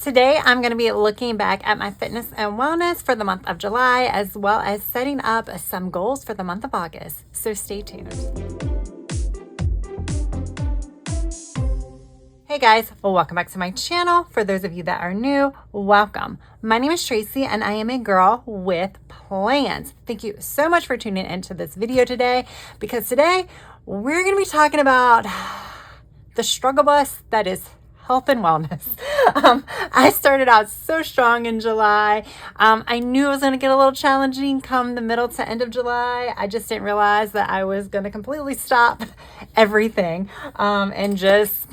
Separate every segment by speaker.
Speaker 1: Today, I'm going to be looking back at my fitness and wellness for the month of July, as well as setting up some goals for the month of August. So stay tuned. Hey guys, well, welcome back to my channel. For those of you that are new, welcome. My name is Tracy and I am a girl with plans. Thank you so much for tuning into this video today, because today we're going to be talking about the struggle bus that is health and wellness. I started out so strong in July. I knew it was going to get a little challenging come the middle to end of July. I just didn't realize that I was going to completely stop everything and just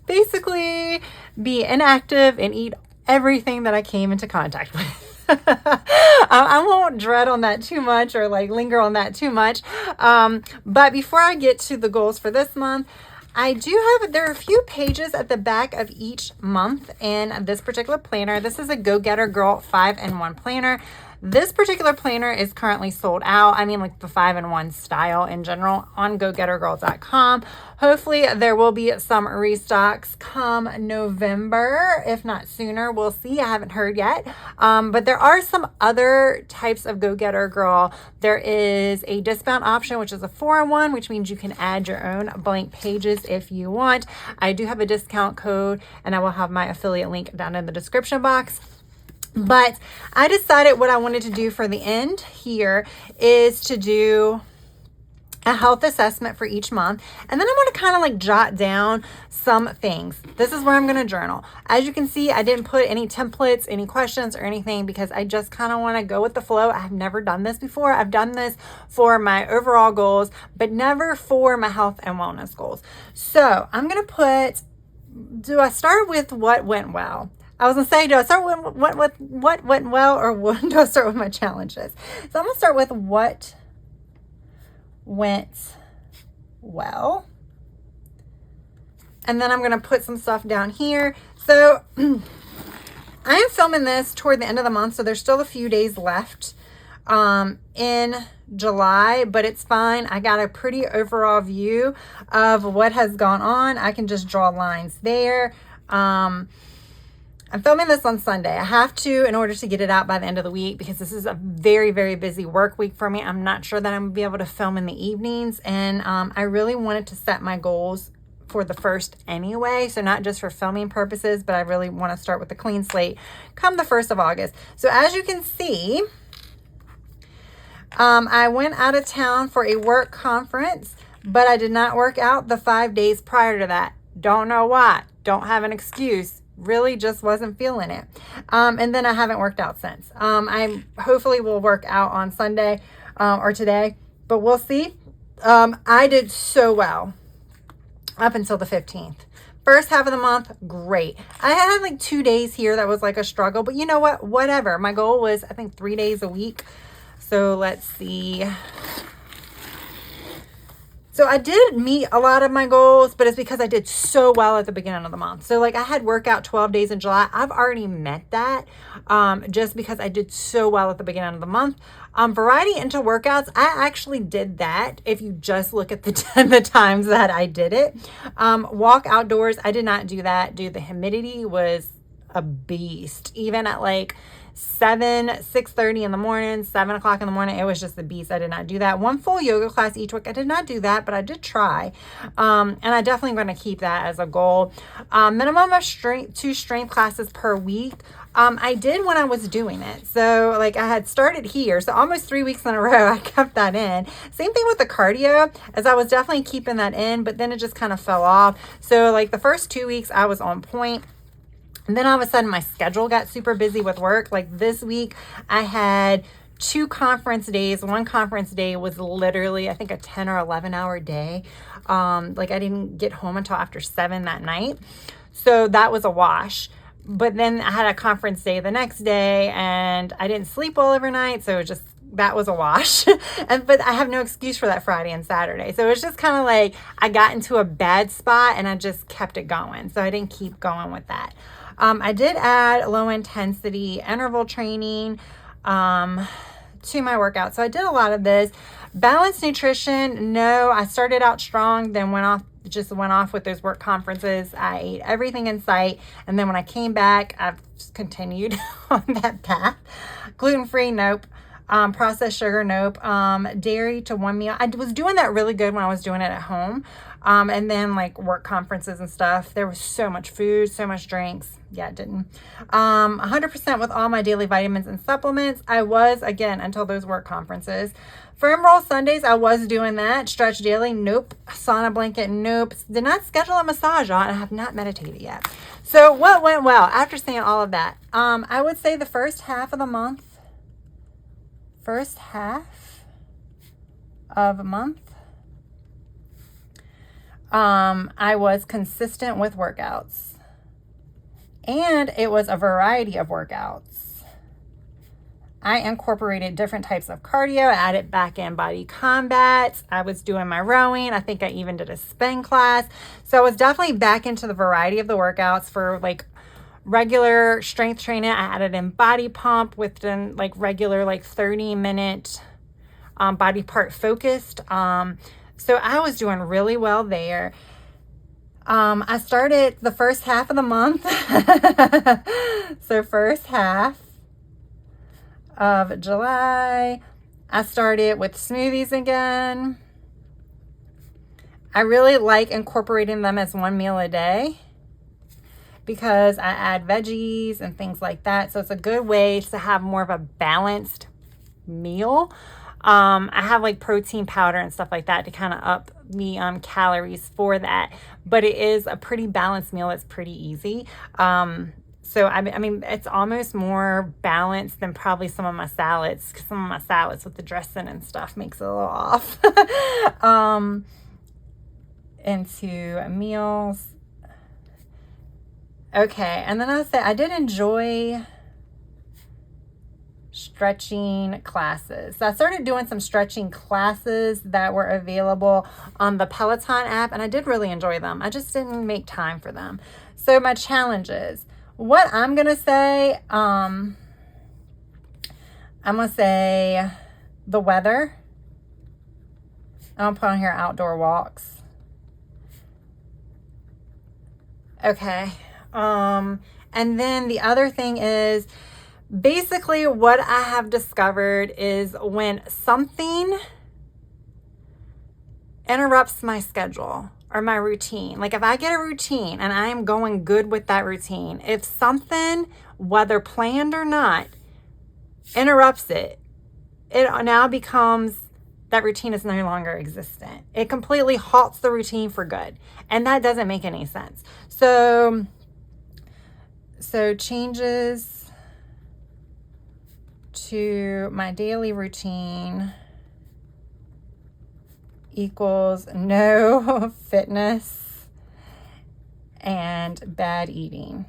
Speaker 1: basically be inactive and eat everything that I came into contact with. I won't dread on that too much or linger on that too much. But before I get to the goals for this month, there are a few pages at the back of each month in this particular planner. This is a Go-Getter Girl 5-in-1 planner. This particular planner is currently sold out. I mean, the 5-in-1 style in general on GoGetterGirl.com. Hopefully there will be some restocks come November, if not sooner. We'll see. I haven't heard yet. But there are some other types of Go-Getter Girl. There is a discount option, which is a 4-in-1, which means you can add your own blank pages if you want. I do have a discount code, and I will have my affiliate link down in the description box. But I decided what I wanted to do for the end here is to do a health assessment for each month. And then I'm going to kind of jot down some things. This is where I'm going to journal. As you can see, I didn't put any templates, any questions or anything, because I just kind of want to go with the flow. I've never done this before. I've done this for my overall goals, but never for my health and wellness goals. So I'm going to do I start with what went well? I was going to say, do I start with what went well, or do I start with my challenges? So I'm going to start with what went well. And then I'm going to put some stuff down here. So I am filming this toward the end of the month, so there's still a few days left in July, but it's fine. I got a pretty overall view of what has gone on. I can just draw lines there. I'm filming this on Sunday. I have to in order to get it out by the end of the week, because this is a very, very busy work week for me. I'm not sure that I'm going to be able to film in the evenings, and I really wanted to set my goals for the first anyway, so not just for filming purposes, but I really want to start with a clean slate come the 1st of August. So as you can see, I went out of town for a work conference, but I did not work out the 5 days prior to that. Don't know why. Don't have an excuse. Really just wasn't feeling it. And then I haven't worked out since. I hopefully will work out on Sunday or today, but we'll see. I did so well up until the 15th. First half of the month, great. I had 2 days here that was a struggle, but you know what? Whatever. My goal was, I think, 3 days a week. So let's see. So I did meet a lot of my goals, but it's because I did so well at the beginning of the month. So I had workout 12 days in July. I've already met that just because I did so well at the beginning of the month. Variety into workouts, I actually did that if you just look at the times that I did it. Walk outdoors, I did not do that. Dude, the humidity was a beast. Even at 6:30 in the morning, 7 o'clock in the morning, it was just the beast. I did not do that. One full yoga class each week. I did not do that, but I did try. And I definitely going to keep that as a goal. Minimum of 2 strength classes per week. I did when I was doing it. So I had started here. So almost 3 weeks in a row, I kept that in. Same thing with the cardio, as I was definitely keeping that in, but then it just kind of fell off. So the first 2 weeks I was on point. And then all of a sudden my schedule got super busy with work. This week I had 2 conference days. One conference day was literally, I think, a 10 or 11 hour day. I didn't get home until after 7 that night. So that was a wash. But then I had a conference day the next day and I didn't sleep well overnight. So that was a wash. But I have no excuse for that Friday and Saturday. So it's just kind of I got into a bad spot and I just kept it going. So I didn't keep going with that. I did add low intensity interval training to my workout. So I did a lot of this. Balanced nutrition, no, I started out strong, then went off just went off with those work conferences. I ate everything in sight. And then when I came back, I've just continued on that path. Gluten-free, nope. Processed sugar, nope. Dairy to one meal. I was doing that really good when I was doing it at home. And then like work conferences and stuff, there was so much food, so much drinks. Yeah, it didn't. 100% with all my daily vitamins and supplements. I was, again, until those work conferences. Firm roll Sundays, I was doing that. Stretch daily, nope. Sauna blanket, nope. Did not schedule a massage on. I have not meditated yet. So what went well after saying all of that? I would say the first half of a month, I was consistent with workouts. And it was a variety of workouts. I incorporated different types of cardio, added back in body combat. I was doing my rowing. I think I even did a spin class. So I was definitely back into the variety of the workouts. For like regular strength training, I added in body pump within like regular like 30-minute body part focused. So I was doing really well there. I started the first half of the month. So first half of July, I started with smoothies again. I really like incorporating them as one meal a day because I add veggies and things like that. So it's a good way to have more of a balanced meal. I have like protein powder and stuff like that to kind of up the calories for that. But it is a pretty balanced meal. It's pretty easy. So, I mean, it's almost more balanced than probably some of my salads, because some of my salads with the dressing and stuff makes it a little off. Into meals. Okay, and then I would say I did enjoy stretching classes. So I started doing some stretching classes that were available on the Peloton app, and I did really enjoy them. I just didn't make time for them. So my challenges. What I'm going to say, I'm going to say the weather. I'm going to put on here outdoor walks. Okay. And then the other thing is basically what I have discovered is when something interrupts my schedule or my routine. Like if I get a routine and I am going good with that routine, if something, whether planned or not, interrupts it, it now becomes that routine is no longer existent. It completely halts the routine for good. And that doesn't make any sense. So changes to my daily routine equals no fitness and bad eating.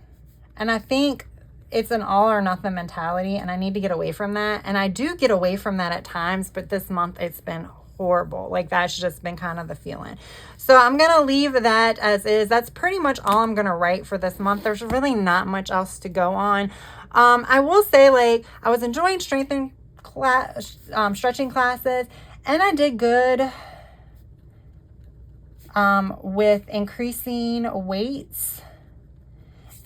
Speaker 1: And I think it's an all or nothing mentality, and I need to get away from that. And I do get away from that at times, but this month it's been horrible. Like that's just been kind of the feeling. So I'm going to leave that as is. That's pretty much all I'm going to write for this month. There's really not much else to go on. I will say, like, I was enjoying stretching classes, and I did good with increasing weights.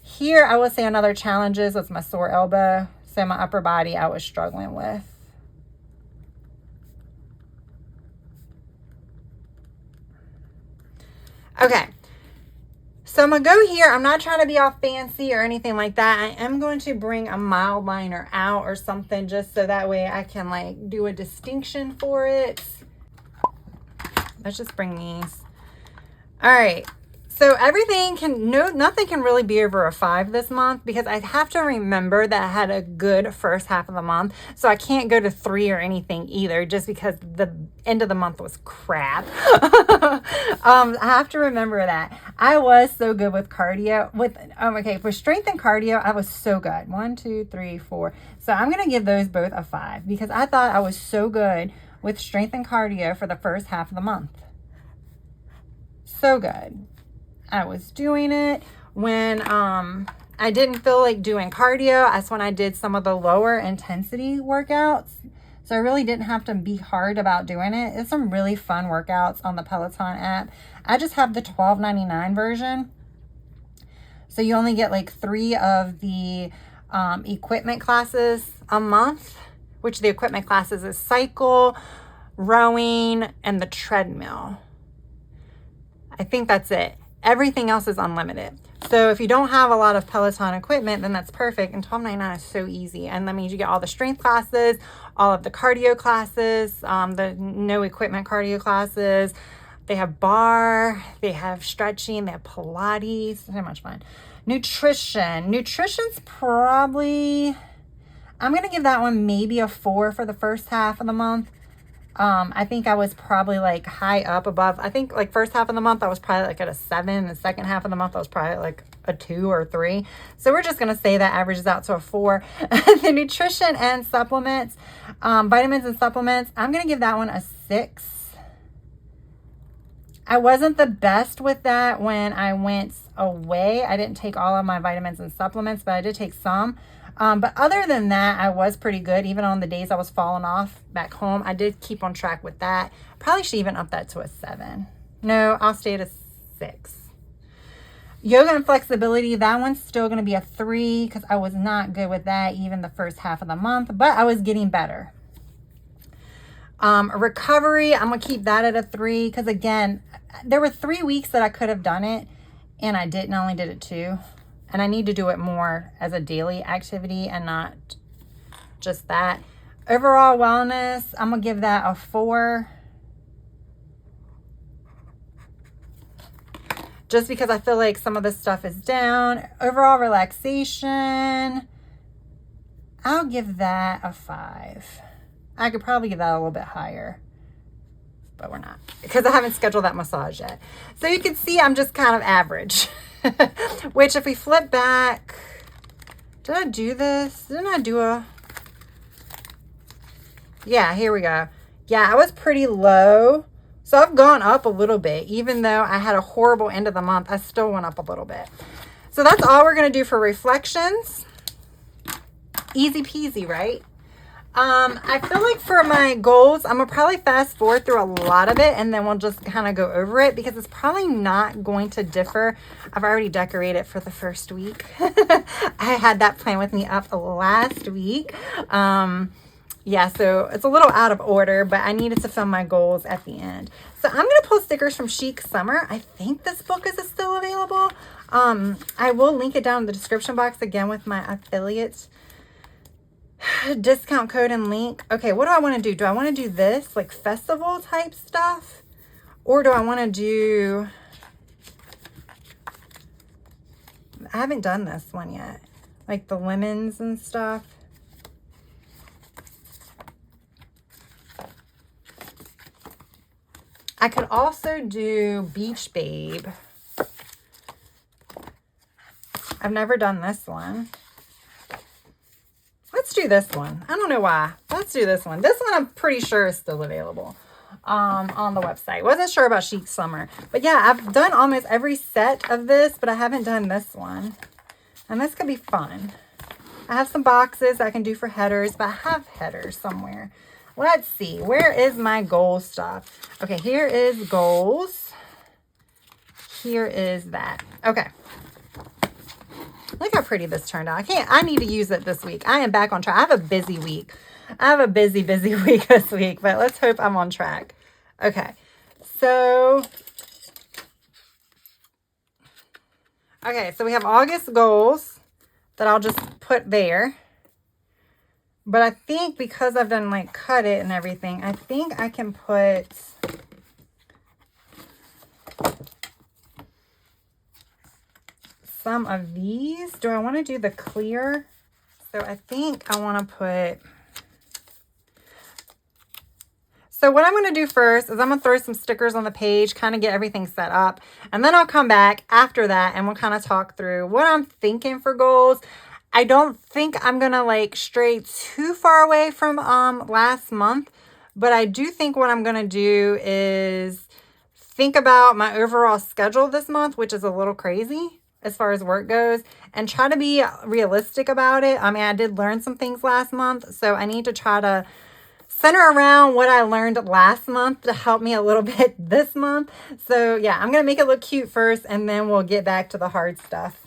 Speaker 1: Here, I would say another challenges was my sore elbow. So my upper body I was struggling with. Okay. So I'm going to go here. I'm not trying to be all fancy or anything like that. I am going to bring a mile liner out or something just so that way I can like do a distinction for it. Let's just bring these. All right. So nothing can really be over a 5 this month because I have to remember that I had a good first half of the month. So I can't go to 3 or anything either just because the end of the month was crap. I have to remember that. I was so good with cardio. For strength and cardio, I was so good. 1, 2, 3, 4. So I'm going to give those both a 5 because I thought I was so good with strength and cardio for the first half of the month. So good. I was doing it when I didn't feel like doing cardio. That's when I did some of the lower intensity workouts. So I really didn't have to be hard about doing it. It's some really fun workouts on the Peloton app. I just have the $12.99 version. So you only get like 3 of the equipment classes a month, which the equipment classes is cycle, rowing, and the treadmill. I think that's it. Everything else is unlimited. So if you don't have a lot of Peloton equipment, then that's perfect. And $12.99 is so easy. And that means you get all the strength classes, all of the cardio classes, the no equipment cardio classes. They have bar, they have stretching, they have Pilates. So much fun. Nutrition. Nutrition's probably, I'm going to give that one maybe a 4 for the first half of the month. I think I was probably like high up above. I think like first half of the month, I was probably like at a 7. The second half of the month, I was probably like a 2 or 3. So we're just going to say that averages out to a 4. The nutrition and supplements, vitamins and supplements, I'm going to give that one a 6. I wasn't the best with that when I went away. I didn't take all of my vitamins and supplements, but I did take some. But other than that, I was pretty good. Even on the days I was falling off back home, I did keep on track with that. Probably should even up that to a 7. No, I'll stay at a 6. Yoga and flexibility, that one's still going to be a 3 because I was not good with that even the first half of the month, but I was getting better. Recovery, I'm going to keep that at a 3 because again, there were 3 weeks that I could have done it and I didn't. I only did it 2. And I need to do it more as a daily activity and not just that. Overall wellness, I'm going to give that a 4. Just because I feel like some of this stuff is down. Overall relaxation, I'll give that a 5. I could probably give that a little bit higher, but we're not because I haven't scheduled that massage yet. So you can see I'm just kind of average. Which if we flip back, did I do this? Didn't I do a, yeah, here we go. Yeah, I was pretty low. So I've gone up a little bit. Even though I had a horrible end of the month, I still went up a little bit. So that's all we're going to do for reflections. Easy peasy, right? I feel like for my goals, I'm going to probably fast forward through a lot of it and then we'll just kind of go over it because it's probably not going to differ. I've already decorated for the first week. I had that plan with me up last week. Yeah, so it's a little out of order, but I needed to film my goals at the end. So I'm going to pull stickers from Chic Summer. I think this book is still available. I will link it down in the description box again with my affiliate discount code and link. Okay, what do I want to do? Do I want to do this like festival type stuff? Or do I want to do, I haven't done this one yet. Like the lemons and stuff. I could also do Beach Babe. I've never done this one. Let's do this one. I don't know why. Let's do this one. This one I'm pretty sure is still available on the website. Wasn't sure about Chic Summer. But yeah, I've done almost every set of this, but I haven't done this one. And this could be fun. I have some boxes I can do for headers, but I have headers somewhere. Let's see. Where is my goal stuff? Okay, here is goals. Here is that. Okay. Look how pretty this turned out. I need to use it this week. I am back on track. I have a busy week. I have a busy week this week, but let's hope I'm on track. Okay. So we have August goals that I'll just put there. But I think because I've done like cut it and everything, I think I can put some of these. Do I want to do the clear? So I think I want to put, so what I'm going to do first is I'm going to throw some stickers on the page, kind of get everything set up. And then I'll come back after that and we'll kind of talk through what I'm thinking for goals. I don't think I'm going to like stray too far away from last month, but I do think what I'm going to do is think about my overall schedule this month, which is a little crazy as far as work goes, and try to be realistic about it. I mean, I did learn some things last month, so I need to try to center around what I learned last month to help me a little bit this month. So yeah, I'm going to make it look cute first, and then we'll get back to the hard stuff.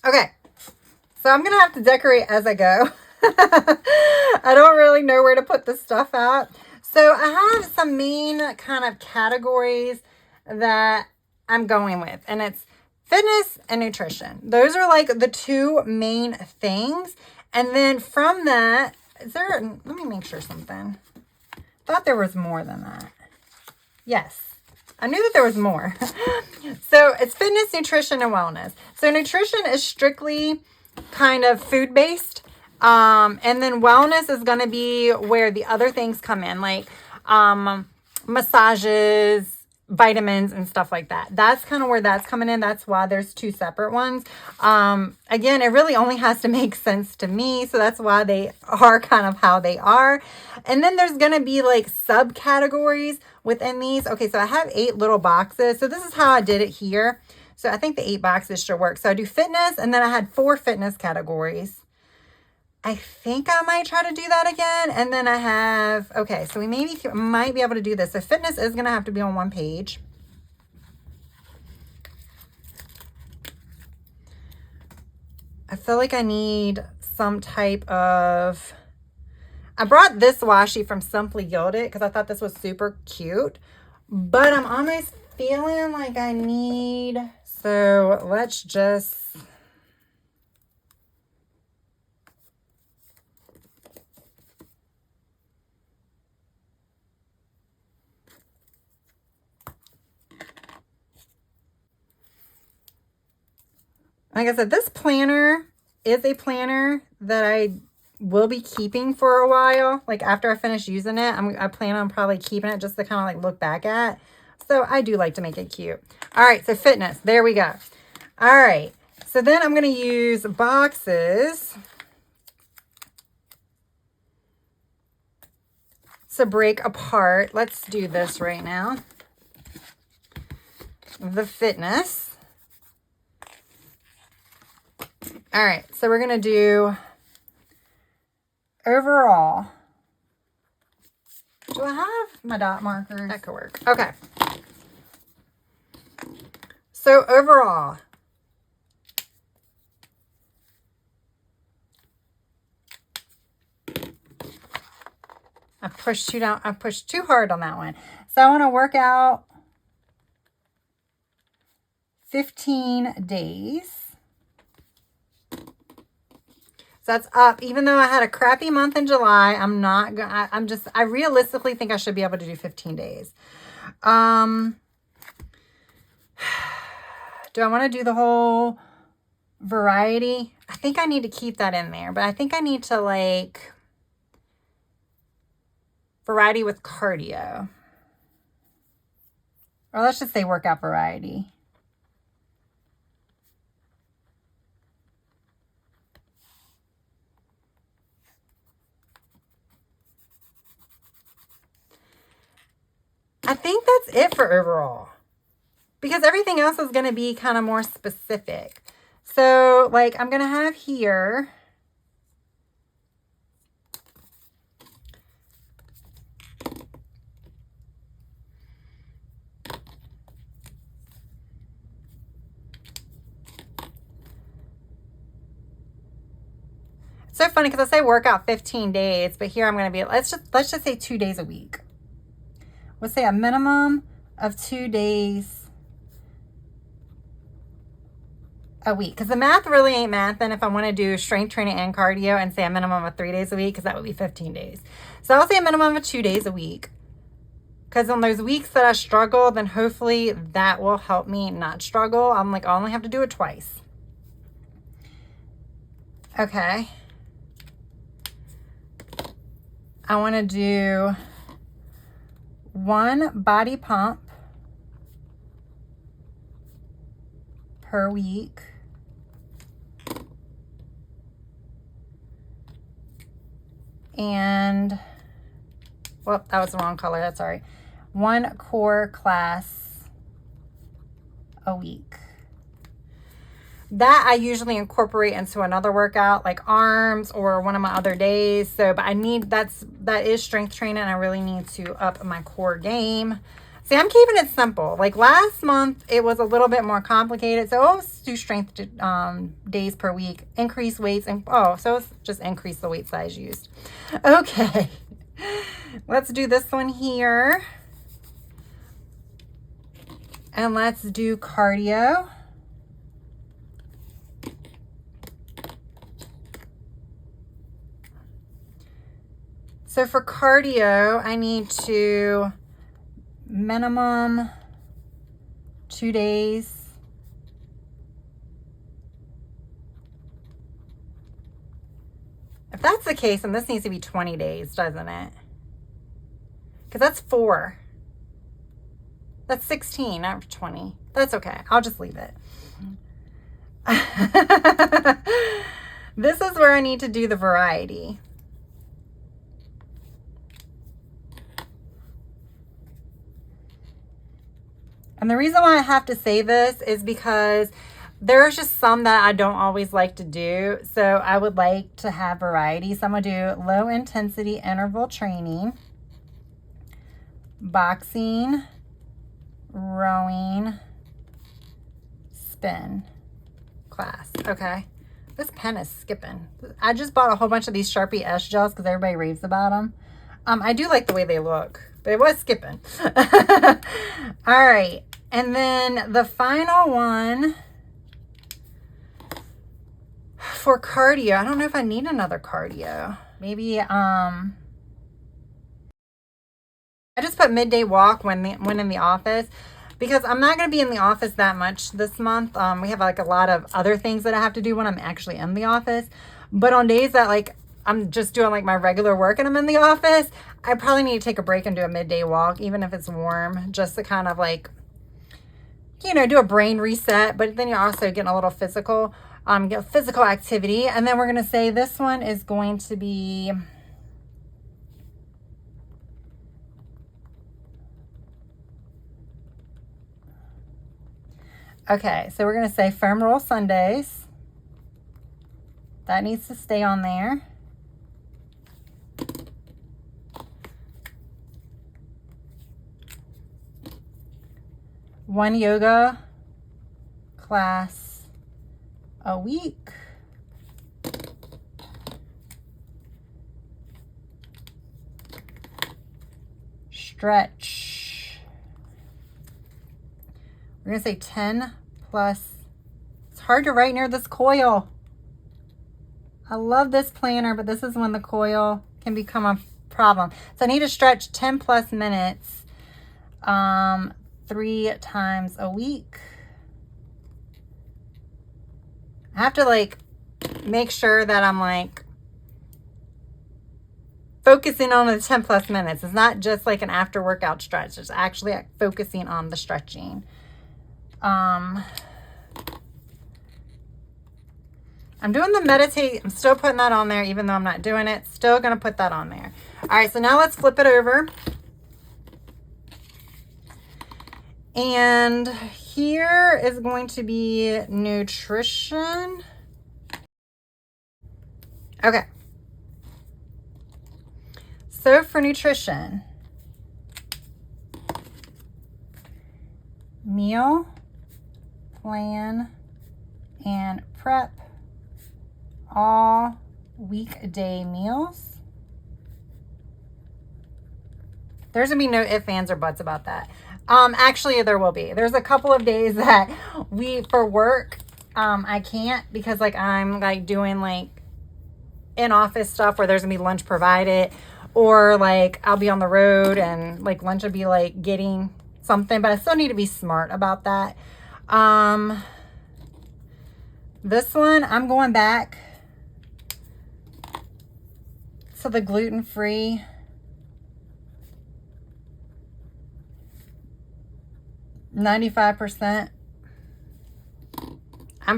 Speaker 1: Okay, so I'm going to have to decorate as I go. I don't really know where to put this stuff out. So I have some main kind of categories that I'm going with, and it's fitness and nutrition. Those are like the two main things. And then from that, let me make sure something. Thought there was more than that. Yes. I knew that there was more. So it's fitness, nutrition, and wellness. So nutrition is strictly kind of food-based. And then wellness is going to be where the other things come in, like massages, vitamins, and stuff like that. That's kind of where that's coming in. That's why there's two separate ones. Again, it really only has to make sense to me. So that's why they are kind of how they are. And then there's going to be like subcategories within these. Okay, so I have 8 little boxes. So this is how I did it here. So I think the 8 boxes should work. So I do fitness, and then I had 4 fitness categories. I think I might try to do that again. And then I have, okay, so we might be able to do this. So fitness is going to have to be on one page. I feel like I need some type of, I brought this washi from Simply Gilded because I thought this was super cute. But I'm almost feeling like I need, so let's just, like I said, this planner is a planner that I will be keeping for a while. Like after I finish using it, I plan on probably keeping it just to kind of like look back at. So I do like to make it cute. All right, so fitness, there we go. All right, so then I'm going to use boxes to break apart. Let's do this right now. The fitness. All right, so we're going to do overall. Do I have my dot markers? That could work. Okay. So overall, I pushed too hard on that one. So I want to work out 15 days. So that's up. Even though I had a crappy month in July, I realistically think I should be able to do 15 days. Do I want to do the whole variety? I think I need to keep that in there, but I think I need to like variety with cardio. Or let's just say workout variety. I think that's it for overall, because everything else is going to be kind of more specific. So like I'm going to have here, it's so funny because I say work out 15 days, but here I'm going to be, let's just say 2 days a week. Let's say a minimum of 2 days a week, because the math really ain't math. And if I want to do strength training and cardio and say a minimum of 3 days a week, because that would be 15 days. So I'll say a minimum of 2 days a week, because on those weeks that I struggle, then hopefully that will help me not struggle. I'm like, I only have to do it twice. Okay. I want to do 1 body pump per week. And, well, that was the wrong color. That's all right. 1 core class a week. That I usually incorporate into another workout, like arms or one of my other days. So, but that is strength training. And I really need to up my core game. See, I'm keeping it simple. Like last month, it was a little bit more complicated. So let's do strength days per week, increase weights, and so it's just increase the weight size used. Okay, let's do this one here. And let's do cardio. So for cardio, I need to minimum 2 days. If that's the case, then this needs to be 20 days, doesn't it? Because that's 4. That's 16, not 20. That's okay. I'll just leave it. This is where I need to do the variety. And the reason why I have to say this is because there's just some that I don't always like to do. So I would like to have variety. So I'm going to do low intensity interval training, boxing, rowing, spin class. Okay. This pen is skipping. I just bought a whole bunch of these Sharpie S gels because everybody raves about them. I do like the way they look, but it was skipping. All right. And then the final one for cardio. I don't know if I need another cardio. Maybe, I just put midday walk when in the office because I'm not going to be in the office that much this month. We have like a lot of other things that I have to do when I'm actually in the office. But on days that like I'm just doing like my regular work and I'm in the office, I probably need to take a break and do a midday walk, even if it's warm, just to kind of like, you know, do a brain reset. But then you're also getting a little physical, get physical activity. And then we're going to say this one is going to be okay. So we're going to say foam roll Sundays. That needs to stay on there. One yoga class a week. Stretch. We're going to say 10 plus. It's hard to write near this coil. I love this planner, but this is when the coil can become a problem. So I need to stretch 10 plus minutes 3 times a week. I have to like make sure that I'm like focusing on the 10 plus minutes. It's not just like an after workout stretch. It's actually like focusing on the stretching. I'm doing the meditate. I'm still putting that on there, even though I'm not doing it. Still going to put that on there. All right. So now let's flip it over. And here is going to be nutrition. Okay. So for nutrition, meal, plan, and prep all weekday meals. There's gonna be no ifs, ands, or buts about that. Actually, there will be. There's a couple of days that for work, I can't because like I'm like doing like in-office stuff where there's gonna be lunch provided, or like I'll be on the road and like lunch will be like getting something, but I still need to be smart about that. This one, I'm going back to the gluten-free. $95%.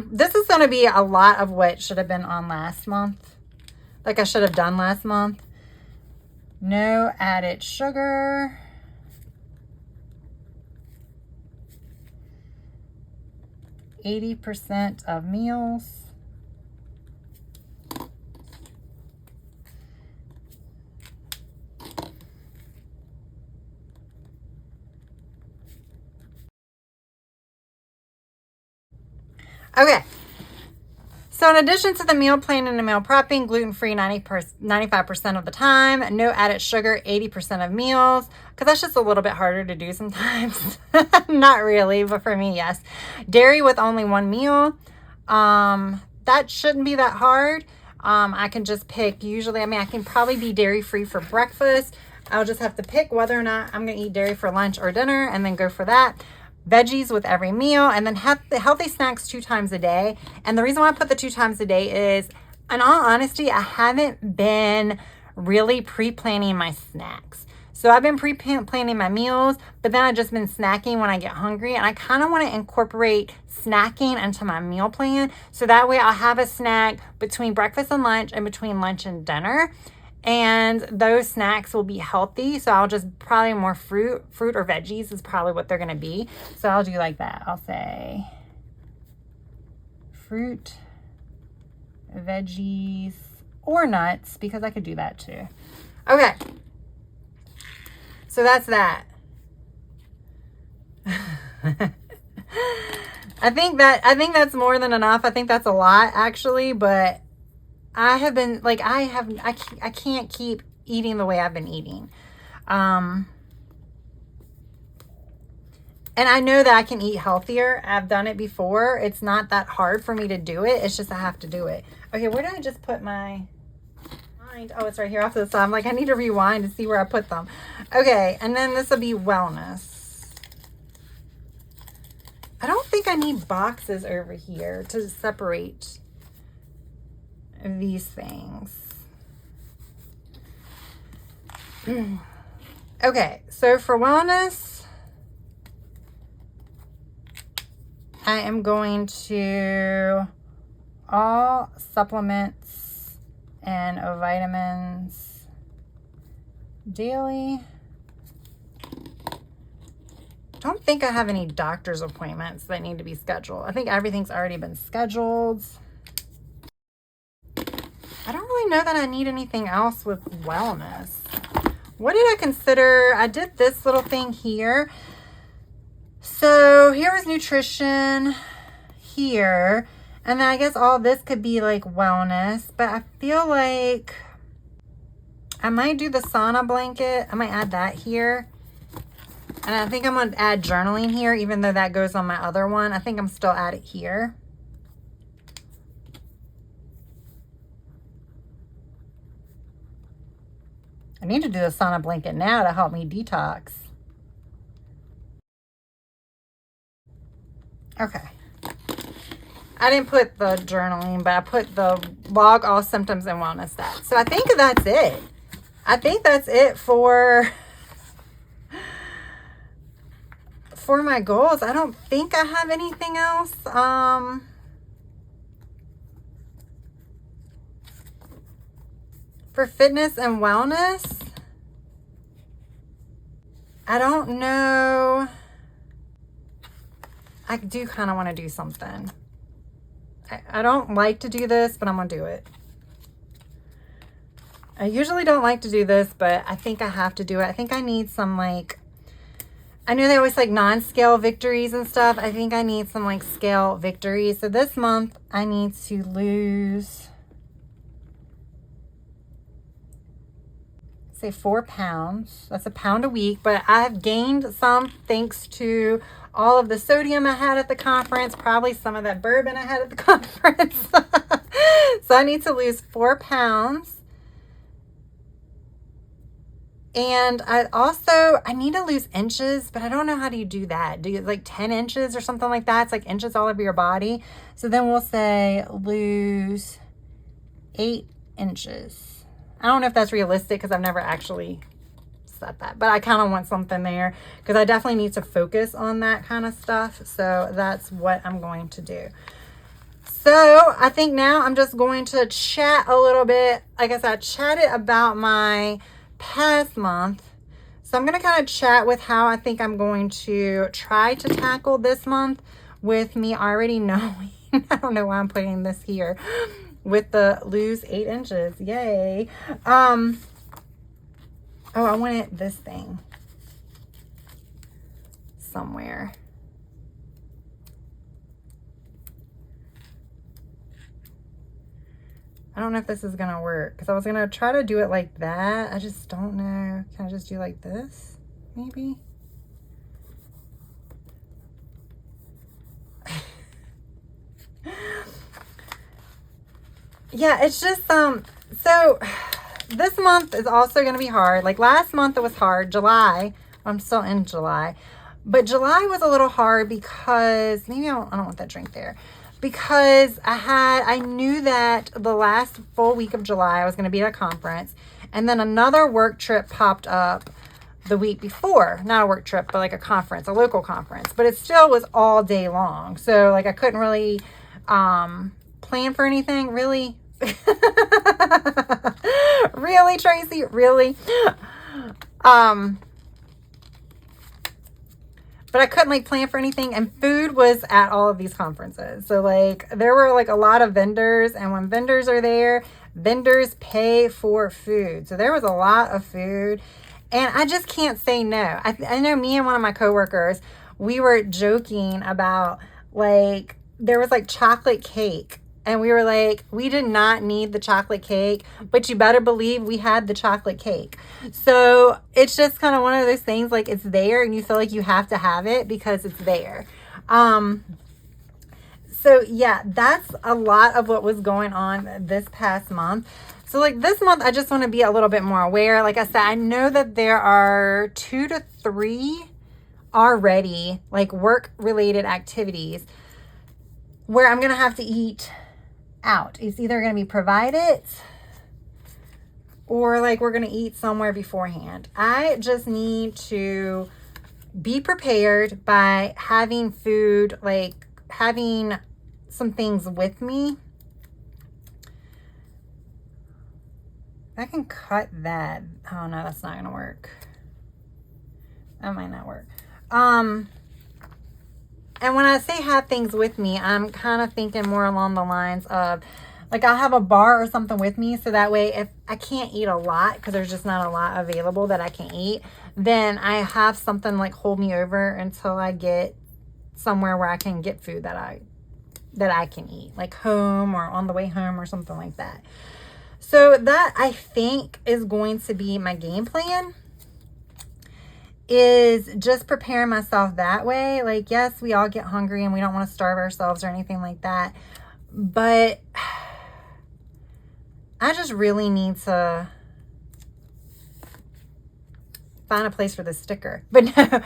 Speaker 1: This is going to be a lot of what should have been on last month. Like I should have done last month. No added sugar. %, of meals. Okay. So in addition to the meal plan and the meal prepping, gluten-free 95% of the time, no added sugar 80% of meals, because that's just a little bit harder to do sometimes. Not really, but for me, yes. Dairy with only one meal. That shouldn't be that hard. I can just pick usually, I can probably be dairy-free for breakfast. I'll just have to pick whether or not I'm going to eat dairy for lunch or dinner and then go for that. Veggies with every meal, and then have the healthy snacks 2 times a day. And the reason why I put the 2 times a day is, in all honesty, I haven't been really pre-planning my snacks. So I've been pre-planning my meals, but then I've just been snacking when I get hungry. And I kind of want to incorporate snacking into my meal plan. So that way I'll have a snack between breakfast and lunch and between lunch and dinner. And those snacks will be healthy. So I'll just probably more fruit or veggies is probably what they're going to be. So I'll do like that. I'll say fruit, veggies, or nuts, because I could do that too. Okay. So that's that. I think that's more than enough. I think that's a lot actually, but I have been like, I can't keep eating the way I've been eating. And I know that I can eat healthier. I've done it before. It's not that hard for me to do it. It's just I have to do it. Okay, where did I just put my mind? Oh, it's right here off to the side. I'm like, I need to rewind to see where I put them. Okay, and then this will be wellness. I don't think I need boxes over here to separate these things. Okay, so for wellness, I am going to all supplements and vitamins daily. Don't think I have any doctor's appointments that need to be scheduled. I think everything's already been scheduled. I don't really know that I need anything else with wellness. What did I consider? I did this little thing here. So here was nutrition here. And then I guess all this could be like wellness. But I feel like I might do the sauna blanket. I might add that here. And I think I'm going to add journaling here, even though that goes on my other one. I think I'm still at it here. I need to do a sauna blanket now to help me detox. Okay. I didn't put the journaling, but I put the log all symptoms and wellness stats. So I think that's it. I think that's it for my goals. I don't think I have anything else. For fitness and wellness, I don't know. I do kind of want to do something. I don't like to do this, but I'm going to do it. I usually don't like to do this, but I think I have to do it. I think I need some like, I know they always like non-scale victories and stuff. I think I need some like scale victories. So this month I need to lose, say 4 pounds. That's a pound a week, but I've gained some thanks to all of the sodium I had at the conference, probably some of that bourbon I had at the conference. So I need to lose 4 pounds. And I need to lose inches, but I don't know how do you do that. Do you like 10 inches or something like that? It's like inches all over your body. So then we'll say lose 8 inches. I don't know if that's realistic because I've never actually set that, but I kind of want something there because I definitely need to focus on that kind of stuff. So that's what I'm going to do. So I think now I'm just going to chat a little bit. Like I said, I chatted about my past month. So I'm going to kind of chat with how I think I'm going to try to tackle this month with me already knowing. I don't know why I'm putting this here with the lose 8 inches. Yay. Oh, I wanted this thing somewhere. I don't know if this is going to work because I was going to try to do it like that. I just don't know. Can I just do like this? Maybe. Yeah, it's just, so this month is also going to be hard. Like last month it was hard. July, I'm still in July, but July was a little hard because maybe I don't want that drink there. Because I knew that the last full week of July I was going to be at a conference, and then another work trip popped up the week before. Not a work trip, but like a conference, a local conference, but it still was all day long. So like I couldn't really plan for anything. Really? Really, Tracy? Really? But I couldn't like plan for anything, and food was at all of these conferences. So like there were like a lot of vendors, and when vendors are there, vendors pay for food. So there was a lot of food, and I just can't say no. I know me and one of my coworkers, we were joking about like there was like chocolate cake. And we were like, we did not need the chocolate cake, but you better believe we had the chocolate cake. So it's just kind of one of those things, like it's there and you feel like you have to have it because it's there. So yeah, that's a lot of what was going on this past month. So like this month, I just want to be a little bit more aware. Like I said, I know that there are 2 to 3 already like work related activities where I'm going to have to eat out. It's either going to be provided or like we're going to eat somewhere beforehand. I just need to be prepared by having food, like having some things with me. I can cut that. Oh no, that's not going to work. That might not work. And when I say have things with me, I'm kind of thinking more along the lines of like I'll have a bar or something with me. So that way if I can't eat a lot because there's just not a lot available that I can eat, then I have something like hold me over until I get somewhere where I can get food that I can eat, like home or on the way home or something like that. So that I think is going to be my game plan. Is just preparing myself that way. Like, yes, we all get hungry and we don't want to starve ourselves or anything like that. But I just really need to find a place for this sticker. But no,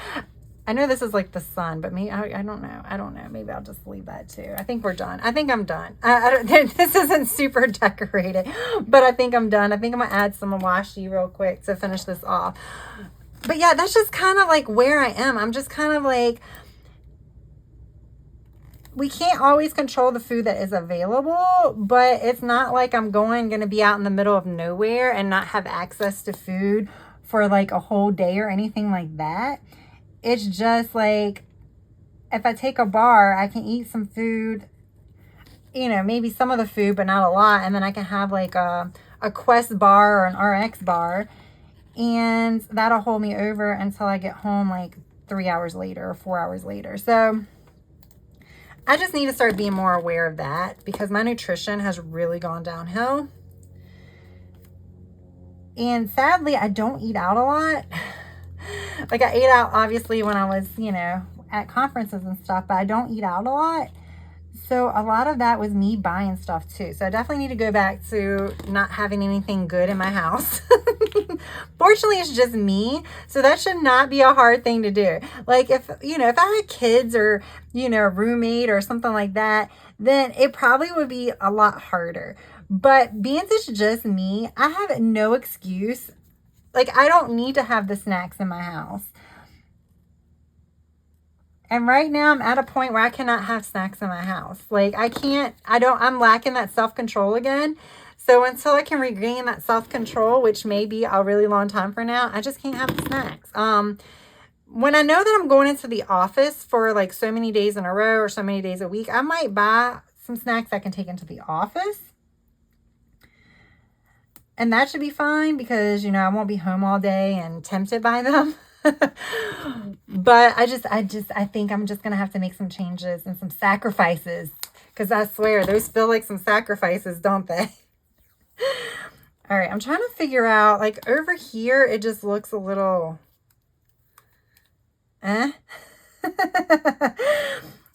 Speaker 1: I know this is like the sun, but maybe, I don't know. I don't know. Maybe I'll just leave that too. I think we're done. I think I'm done. This isn't super decorated, but I think I'm done. I think I'm going to add some washi real quick to finish this off. But yeah, that's just kind of like where I am. I'm just kind of like, we can't always control the food that is available, but it's not like I'm going to be out in the middle of nowhere and not have access to food for like a whole day or anything like that. It's just like, if I take a bar, I can eat some food, you know, maybe some of the food, but not a lot. And then I can have like a Quest bar or an RX bar. And that'll hold me over until I get home like 3 hours later or 4 hours later. So I just need to start being more aware of that because my nutrition has really gone downhill. And sadly, I don't eat out a lot. Like I ate out obviously when I was, you know, at conferences and stuff, but I don't eat out a lot. So a lot of that was me buying stuff too. So I definitely need to go back to not having anything good in my house. Fortunately, it's just me. So that should not be a hard thing to do. Like if, you know, if I had kids or, you know, a roommate or something like that, then it probably would be a lot harder. But being it's just me, I have no excuse. Like I don't need to have the snacks in my house. And right now I'm at a point where I cannot have snacks in my house. Like I'm lacking that self-control again. So until I can regain that self-control, which may be a really long time for now, I just can't have the snacks. When I know that I'm going into the office for like so many days in a row or so many days a week, I might buy some snacks I can take into the office. And that should be fine because, I won't be home all day and tempted by them. But I think I'm just going to have to make some changes and some sacrifices, because I swear those feel like some sacrifices, don't they? All right. I'm trying to figure out, like, over here, it just looks a little,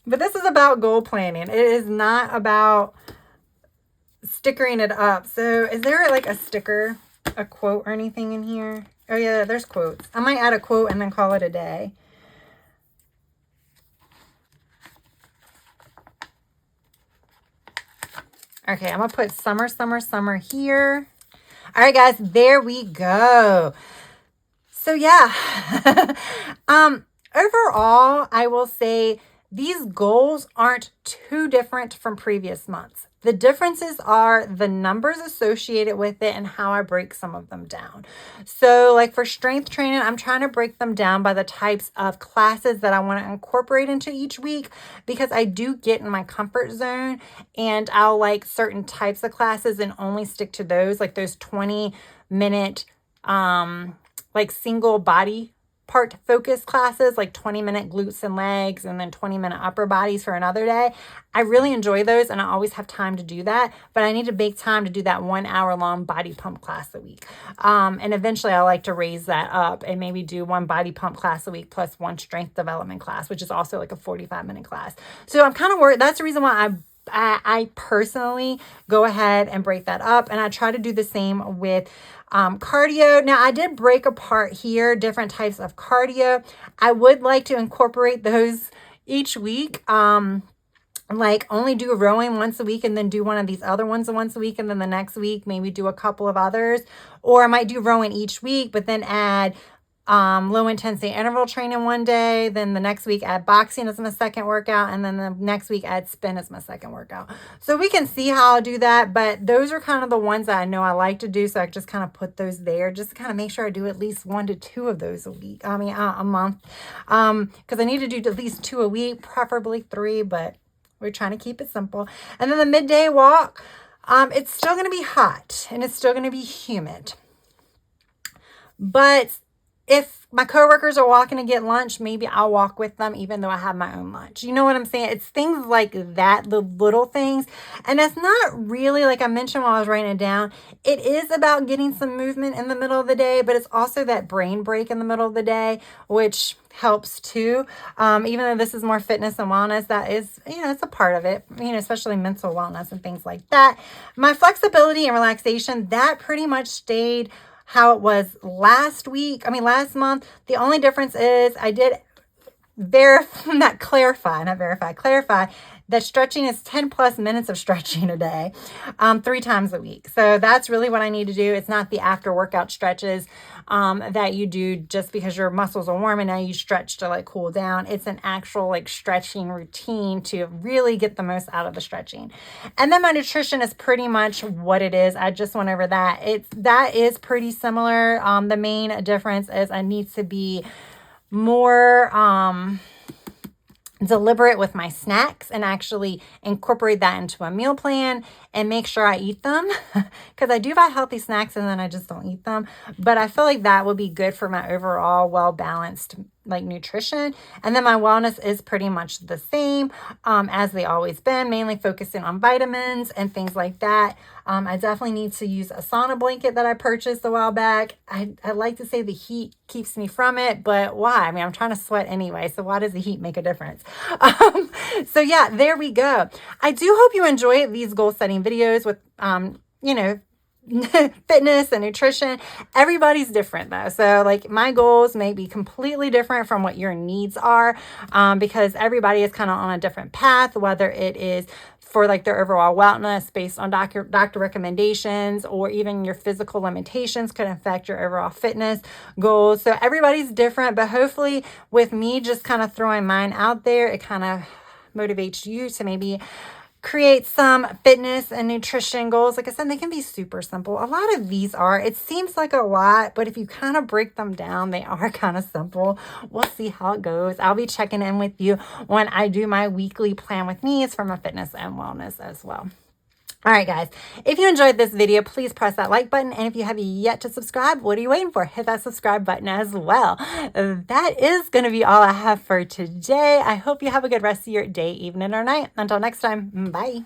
Speaker 1: But this is about goal planning. It is not about stickering it up. So is there like a sticker, a quote or anything in here? Oh yeah, there's quotes. I might add a quote and then call it a day. Okay, I'm gonna put summer, summer, summer here. All right, guys, there we go. So yeah, overall, I will say these goals aren't too different from previous months. The differences are the numbers associated with it and how I break some of them down. So like for strength training, I'm trying to break them down by the types of classes that I want to incorporate into each week, because I do get in my comfort zone and I'll like certain types of classes and only stick to those, like those 20-minute like single body part focus classes, like 20-minute glutes and legs and then 20-minute upper bodies for another day. I really enjoy those and I always have time to do that, but I need to make time to do that 1 hour long body pump class a week. And eventually I like to raise that up and maybe do 1 body pump class a week plus 1 strength development class, which is also like a 45-minute class. So I'm kind of worried. That's the reason why I personally go ahead and break that up. And I try to do the same with cardio. Now I did break apart here different types of cardio. I would like to incorporate those each week. Like only do rowing once a week and then do one of these other ones once a week. And then the next week, maybe do a couple of others, or I might do rowing each week, but then add low intensity interval training one day, then the next week add boxing as my second workout, and then the next week add spin as my second workout. So we can see how I'll do that, but those are kind of the ones that I know I like to do, so I just kind of put those there just to kind of make sure I do at least 1 to 2 of those a week. I mean a month, because I need to do at least 2 a week, preferably 3, but we're trying to keep it simple. And then the midday walk, it's still going to be hot and it's still going to be humid, but if my coworkers are walking to get lunch, maybe I'll walk with them even though I have my own lunch. You know what I'm saying? It's things like that, the little things. And that's not really, like I mentioned while I was writing it down, it is about getting some movement in the middle of the day, but it's also that brain break in the middle of the day, which helps too. Even though this is more fitness and wellness, that is, it's a part of it, especially mental wellness and things like that. My flexibility and relaxation, that pretty much stayed how it was last month. The only difference is I did clarify that stretching is 10 plus minutes of stretching a day, 3 times a week. So that's really what I need to do. It's not the after workout stretches that you do just because your muscles are warm and now you stretch to like cool down. It's an actual like stretching routine to really get the most out of the stretching. And then my nutrition is pretty much what it is. I just went over that. That is pretty similar. The main difference is I need to be more deliberate with my snacks and actually incorporate that into a meal plan and make sure I eat them, because I do buy healthy snacks and then I just don't eat them. But I feel like that would be good for my overall well-balanced like nutrition. And then my wellness is pretty much the same as they always been, mainly focusing on vitamins and things like that. I definitely need to use a sauna blanket that I purchased a while back. I like to say the heat keeps me from it, but why? I mean, I'm trying to sweat anyway, so why does the heat make a difference? So yeah, there we go. I do hope you enjoy these goal setting videos with, fitness and nutrition. Everybody's different though. So like my goals may be completely different from what your needs are, because everybody is kind of on a different path, whether it is for like their overall wellness based on doctor recommendations, or even your physical limitations could affect your overall fitness goals. So everybody's different, but hopefully with me just kind of throwing mine out there, it kind of motivates you to maybe create some fitness and nutrition goals. Like I said, they can be super simple. A lot of these are, it seems like a lot, but if you kind of break them down, they are kind of simple. We'll see how it goes. I'll be checking in with you when I do my weekly plan with me. It's from a fitness and wellness as well. All right, guys, if you enjoyed this video, please press that like button. And if you have yet to subscribe, what are you waiting for? Hit that subscribe button as well. That is going to be all I have for today. I hope you have a good rest of your day, evening, or night. Until next time, bye.